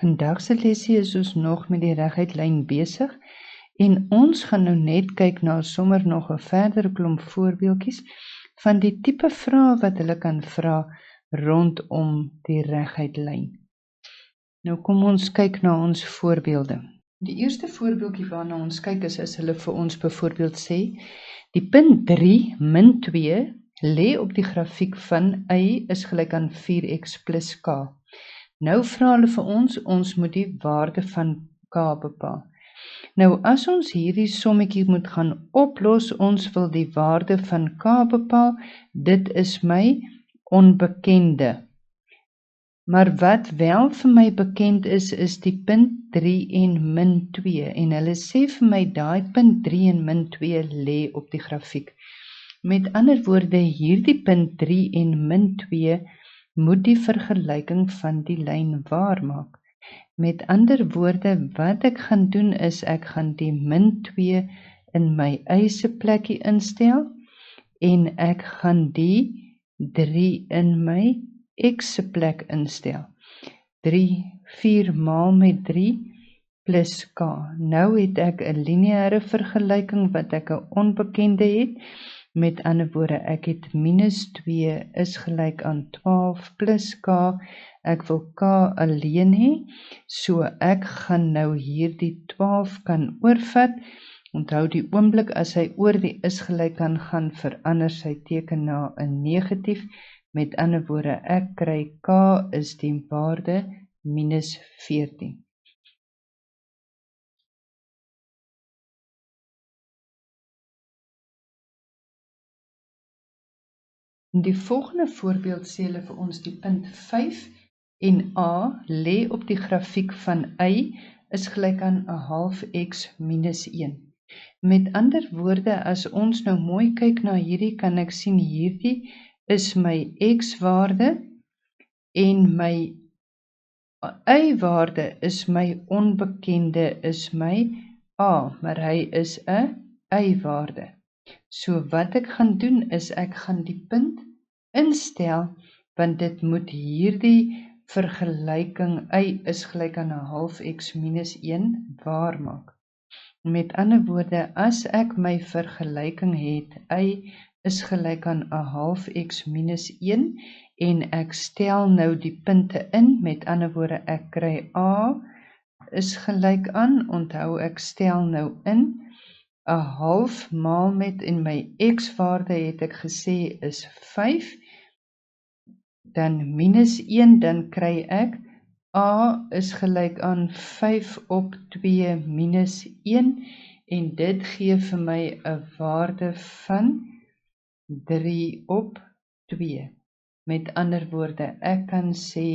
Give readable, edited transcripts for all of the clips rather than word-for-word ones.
Vandag se lesie is ons nog met die reguit lyn besig en ons gaan nou net kyk na sommer nog 'n verdere klomp voorbeeldjies van die tipe vrae wat hulle kan vra rondom die reguit lyn. Nou kom ons kyk na ons voorbeelde. Die eerste voorbeeldjie waarna ons kyk is as hulle vir ons byvoorbeeld sê, die punt 3 min 2 lê op die grafiek van y is gelyk aan 4x plus k. Nou vra hulle vir ons moet die waarde van k bepaal. Nou as ons hierdie sommetjie moet gaan oplos, ons wil die waarde van k bepaal, dit is my onbekende. Maar wat wel vir my bekend is die punt 3 en min 2 en hulle sê vir my daai punt 3 en min 2 lê op die grafiek. Met ander woorde, hierdie punt 3 en min 2 moet die vergelyking van die lyn waarmaak. Met ander woorde, wat ek gaan doen is ek gaan die min 2 in my y se plekkie instel en ek gaan die 3 in my x se plek instel. 4 maal met 3 plus k. Nou het ek 'n lineêre vergelyking wat ek 'n onbekende het. Met ander woorde, ek het minus 2 is gelyk aan 12 plus k. Ek wil k alleen hê, so ek gaan nou hierdie 12 kan oorvat. Onthou die oomblik as hy oor die is gelyk aan gaan, verander sy teken na 'n negatief. Met ander woorde, ek kry k is die waarde minus 14. In die volgende voorbeeld sê hulle vir ons die punt 5 en a lê op die grafiek van y is gelyk aan 'n half x minus 1. Met ander woorde, as ons nou mooi kyk na hierdie, kan ek sien hierdie is my x-waarde en my y-waarde is my onbekende, is my a, maar hy is 'n y-waarde. So wat ek gaan doen is ek gaan die punt instel, want dit moet hierdie vergelyking y is gelyk aan 'n half x minus 1 waarmaak. Met ander woorde, as ek my vergelyking het, y is gelyk aan 'n half x minus 1 en ek stel nou die punte in, met ander woorde, ek kry a is gelyk aan, onthou ek stel nou in, 'n half maal met en my x-waarde het ek gesê is 5, dan minus 1, dan kry ek a is gelyk aan 5 op 2 minus 1 en dit gee vir my 'n waarde van 3 op 2. Met ander woorde, ek kan sê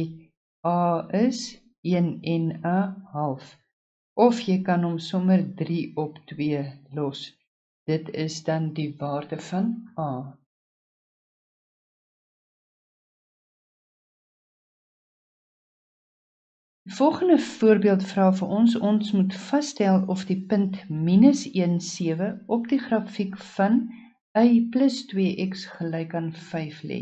a is 1 en 'n half. Of jy kan hom sommer 3 op 2 los. Dit is dan die waarde van a. Die volgende voorbeeld vra vir ons moet vasstel of die punt minus 1,7 op die grafiek van y plus 2x gelyk aan 5 lê.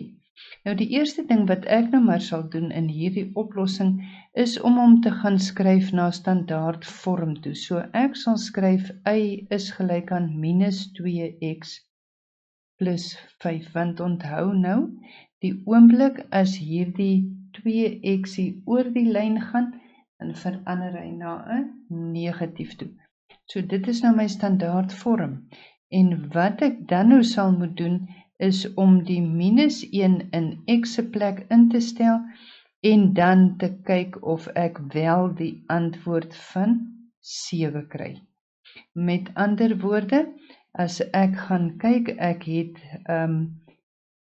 Nou die eerste ding wat ek nou maar sal doen in hierdie oplossing is om hom te gaan skryf na standaard vorm toe. So ek sal skryf y is gelyk aan minus 2x plus 5, want onthou nou, die oomblik as hierdie 2x oor die lyn gaan, dan verander hy na 'n negatief toe. So dit is nou my standaard vorm. En wat ek dan nou sal moet doen, is om die minus 1 in x se plek in te stel, en dan te kyk of ek wel die antwoord van 7 kry. Met ander woorde, as ek gaan kyk, ek het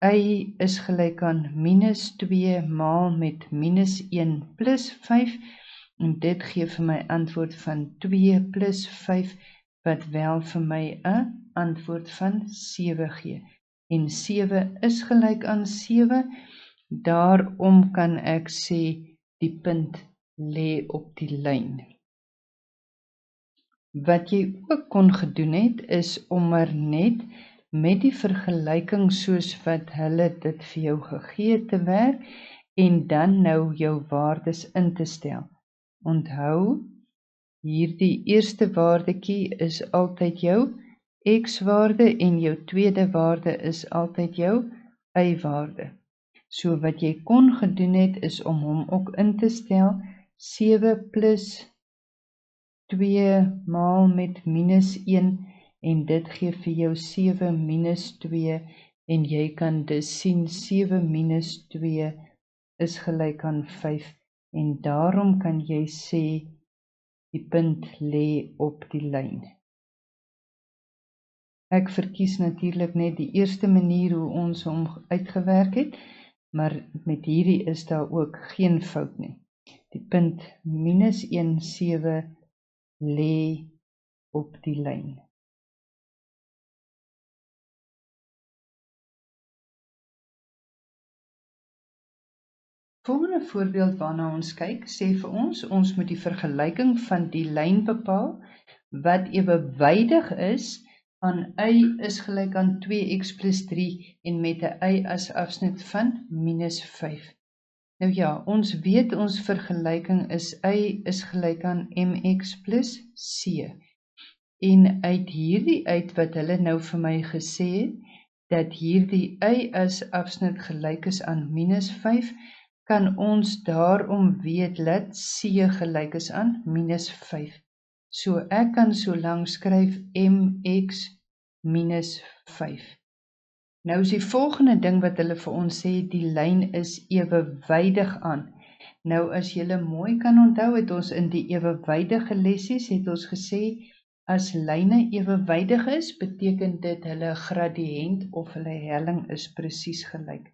y is gelyk aan minus 2 maal met minus 1 plus 5, en dit gee vir my antwoord van 2 plus 5, wat wel vir my 'n antwoord van 7 gee. En 7 is gelyk aan 7, daarom kan ek sê die punt lê op die lyn. Wat jy ook kon gedoen het, is om maar net met die vergelyking soos wat hulle dit vir jou gegee te werk, en dan nou jou waardes in te stel. Onthou, hierdie eerste waardetjie is altyd jou x-waarde en jou tweede waarde is altyd jou y-waarde. So wat jy kon gedoen het is om hom ook in te stel, 7 plus 2 maal met minus 1 en dit gee vir jou 7 minus 2 en jy kan dus sien 7 minus 2 is gelyk aan 5 en daarom kan jy sê die punt lê op die lyn. Ek verkies natuurlik net die eerste manier hoe ons hom uitgewerk het, maar met hierdie is daar ook geen fout nie. Die punt minus 1, 7 lê op die lyn. Volgende voorbeeld waarna ons kyk, sê vir ons moet die vergelyking van die lyn bepaal wat ewewydig is aan y is gelyk aan 2x plus 3 en met 'n y as afsnit van minus 5. Nou ja, ons weet ons vergelyking is y is gelyk aan mx plus c. En uit hierdie uit wat hulle nou vir my gesê het, dat hierdie y as afsnit gelyk is aan minus 5, kan ons daarom weet dat c gelyk is aan minus 5. So ek kan so lank skryf mx minus 5. Nou is die volgende ding wat hulle vir ons sê, die lyn is ewewydig aan. Nou as julle mooi kan onthou, het ons in die ewewydige lessies het ons gesê, as lyne ewewydig is, beteken dit hulle gradiënt of hulle helling is presies gelyk.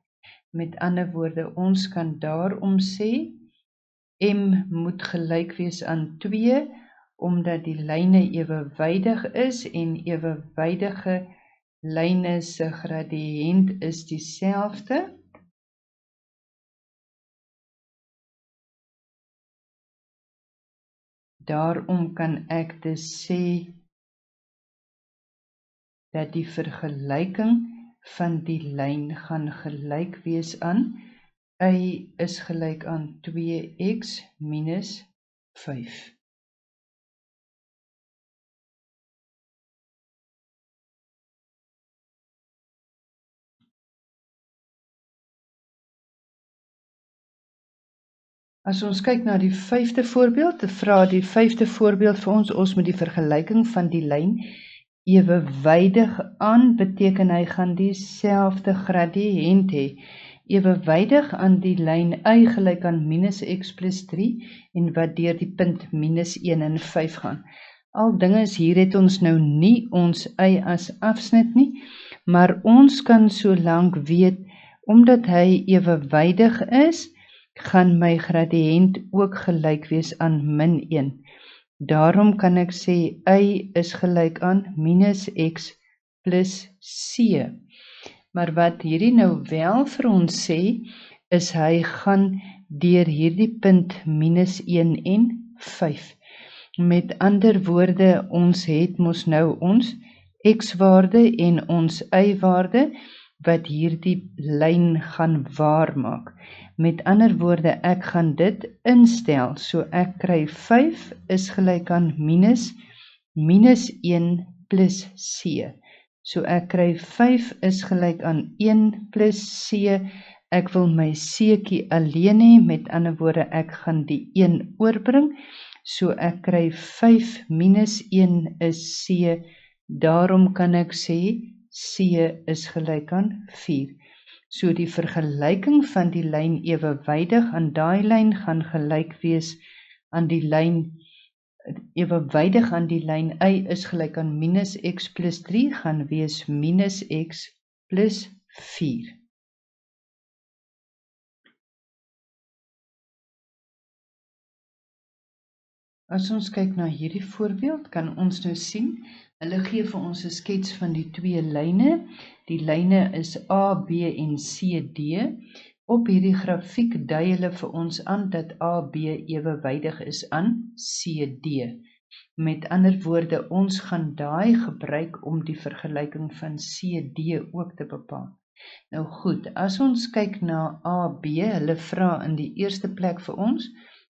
Met ander woorde, ons kan daarom sê, m moet gelyk wees aan 2, omdat die lyne ewewydig is en ewewydige lyne se gradiënt is dieselfde. Daarom kan ek dus sê dat die vergelyking van die lyn gaan gelyk wees aan y is gelyk aan 2x minus 5. As ons kyk na die 5de voorbeeld, vra die 5de voorbeeld vir ons moet die vergelyking van die lyn ewewydig aan, beteken hy gaan dieselfde gradiënt hê. Ewewydig aan die lyn y gelyk aan minus x plus 3 en wat deur die punt minus 1 en 5 gaan. Al dinge is hier het ons nou nie ons y as afsnit nie, maar ons kan so lank weet, omdat hy ewewydig is, gaan my gradiënt ook gelyk wees aan min 1. Daarom kan ek sê y is gelyk aan minus x plus c. Maar wat hierdie nou wel vir ons sê, is hy gaan deur hierdie punt minus 1 en 5. Met ander woorde, ons het mos nou ons x-waarde en ons y-waarde, wat hierdie lyn gaan waarmaak. Met ander woorde, ek gaan dit instel, so ek kry 5 is gelyk aan minus 1 plus c. So ek kry 5 is gelyk aan 1 plus c, ek wil my c'tjie alleen hê, met ander woorde, ek gaan die 1 oorbring, so ek kry 5 minus 1 is c, daarom kan ek sê, c is gelyk aan 4. So die vergelyking van die lyn ewewydig aan daai lyn gaan gelyk wees aan die lyn ewewydig aan die lyn y is gelyk aan minus x plus 3 gaan wees minus x plus 4. As ons kyk na hierdie voorbeeld, kan ons nou sien, hulle gee vir ons 'n skets van die twee lyne. Die lyne is A, B en C, D. Op hierdie grafiek dui hulle vir ons aan dat A, B ewewydig is aan C, D. Met ander woorde, ons gaan daai gebruik om die vergelyking van C, D ook te bepaal. Nou goed, as ons kyk na A, B, hulle vra in die eerste plek vir ons,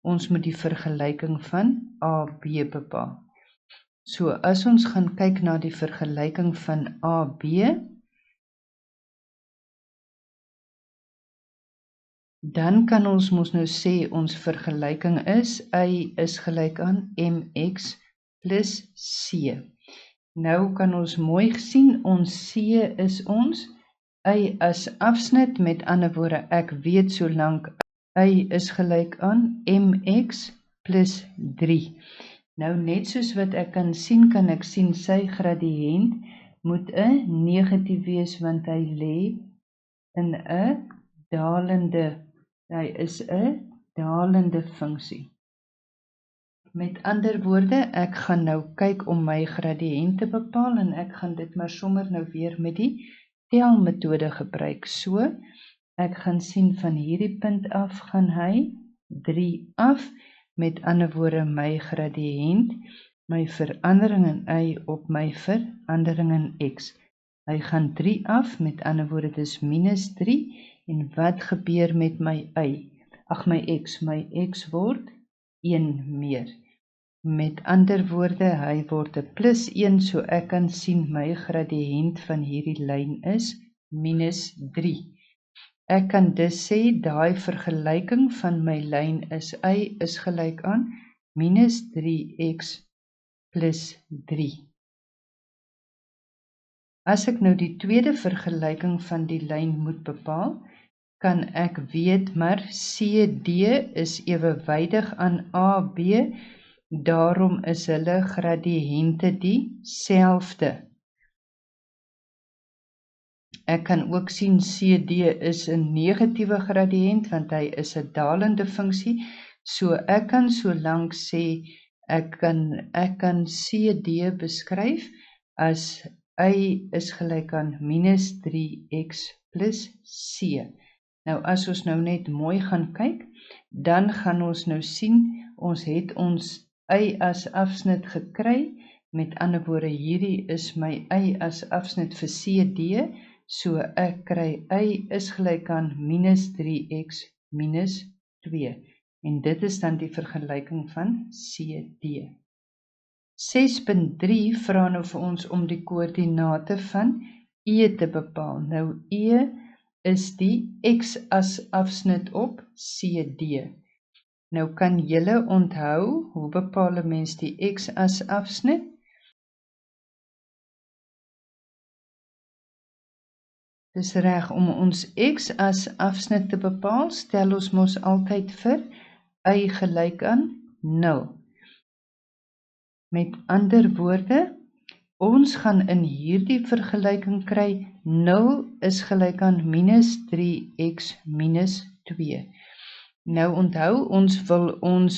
ons moet die vergelyking van AB bepaal. So, as ons gaan kyk na die vergelyking van AB, dan kan ons mos nou sê ons vergelyking is Y is gelyk aan MX plus C. Nou kan ons mooi sien, ons C is ons Y as afsnit, met ander woorde, ek weet solank Y is gelyk aan MX plus 3. Nou net soos wat ek kan sien sy gradiënt moet 'n negatief wees, want hy lê in 'n dalende, hy is 'n dalende funksie. Met ander woorde, ek gaan nou kyk om my gradiënt te bepaal, en ek gaan dit maar sommer nou weer met die telmetode gebruik. So, ek gaan sien van hierdie punt af gaan hy 3 af, met ander woorde my gradiënt, my verandering in Y op my verandering in X. Hy gaan 3 af, met ander woorde dis minus 3, en wat gebeur met my Y? Ag, my X word 1 meer. Met ander woorde, hy word 'n plus 1, so ek kan sien my gradiënt van hierdie lyn is minus 3. Ek kan dus sê, daai vergelyking van my lyn is Y is gelyk aan minus 3x plus 3. As ek nou die tweede vergelyking van die lyn moet bepaal, kan ek weet maar CD is ewewydig aan AB, daarom is hulle gradiënte dieselfde. Ek kan ook sien CD is 'n negatiewe gradiënt, want hy is 'n dalende funksie, so ek kan solank sê, ek kan CD beskryf as Y is gelyk aan minus 3x plus C. Nou as ons nou net mooi gaan kyk, dan gaan ons nou sien, ons het ons Y as afsnit gekry, met ander woorde hierdie is my Y as afsnit vir CD, so ek kry Y is gelyk aan minus 3x minus 2, en dit is dan die vergelyking van CD. 6.3 vra nou vir ons om die koördinate van E te bepaal. Nou E is die X as afsnit op CD. Nou kan julle onthou, hoe bepaal 'n mens die X as afsnit? Dis reg, om ons X as afsnit te bepaal, stel ons mos altyd vir Y gelyk aan 0. Met ander woorde, ons gaan in hierdie vergelyking kry 0 is gelyk aan minus 3x minus 2. Nou onthou, ons wil ons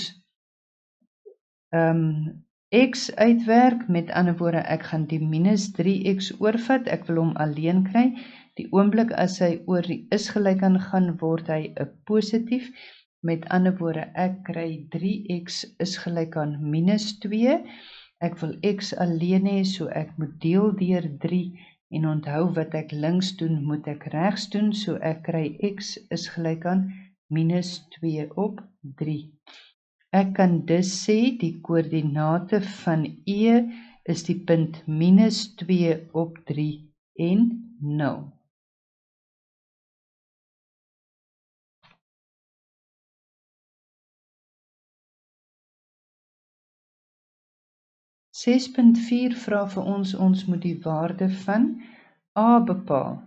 X uitwerk, met ander woorde, ek gaan die minus 3x oorvat, ek wil hom alleen kry. Die oomblik as hy oor die is gelyk aan gaan, word hy 'n positief. Met ander woorde, ek kry 3x is gelyk aan minus 2. Ek wil x alleen hê, so ek moet deel deur 3. En onthou, wat ek links doen, moet ek regs doen, so ek kry x is gelyk aan minus 2 op 3. Ek kan dus sê, die koördinate van E is die punt minus 2 op 3 en 0. .4 vra vir ons moet die waarde van A bepaal.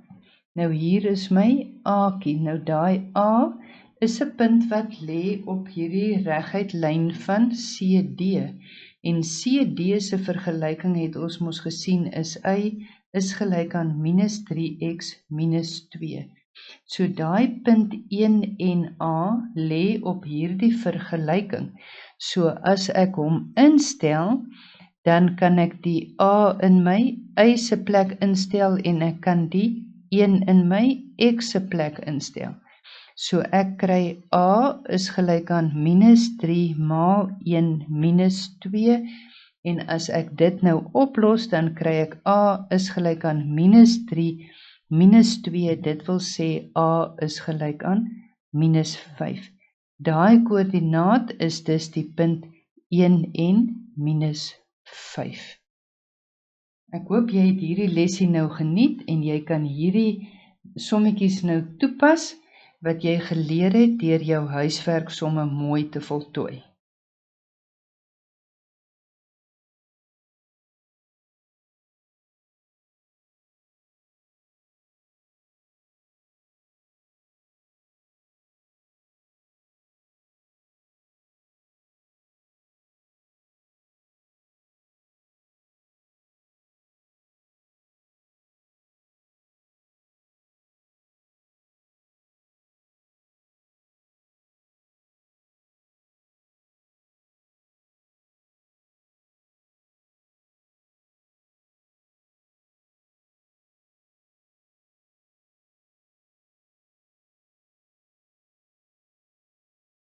Nou hier is my A'tjie. Nou daai A is 'n punt wat lê op hierdie reguit lyn van CD. En CD se vergelyking het ons mos gesien is Y is gelyk aan minus 3x minus 2. So daai punt 1 en A lê op hierdie vergelyking. So as ek hom instel, dan kan ek die A in my Y se plek instel, en ek kan die 1 in my X se plek instel. So ek kry A is gelyk aan minus 3 maal 1 minus 2, en as ek dit nou oplos, dan kry ek A is gelyk aan minus 3 minus 2, dit wil sê A is gelyk aan minus 5. Daai koördinaat is dus die punt 1 en minus 5. Ek hoop jy het hierdie lesie nou geniet en jy kan hierdie sommetjies nou toepas wat jy geleer het deur jou huiswerk somme mooi te voltooi.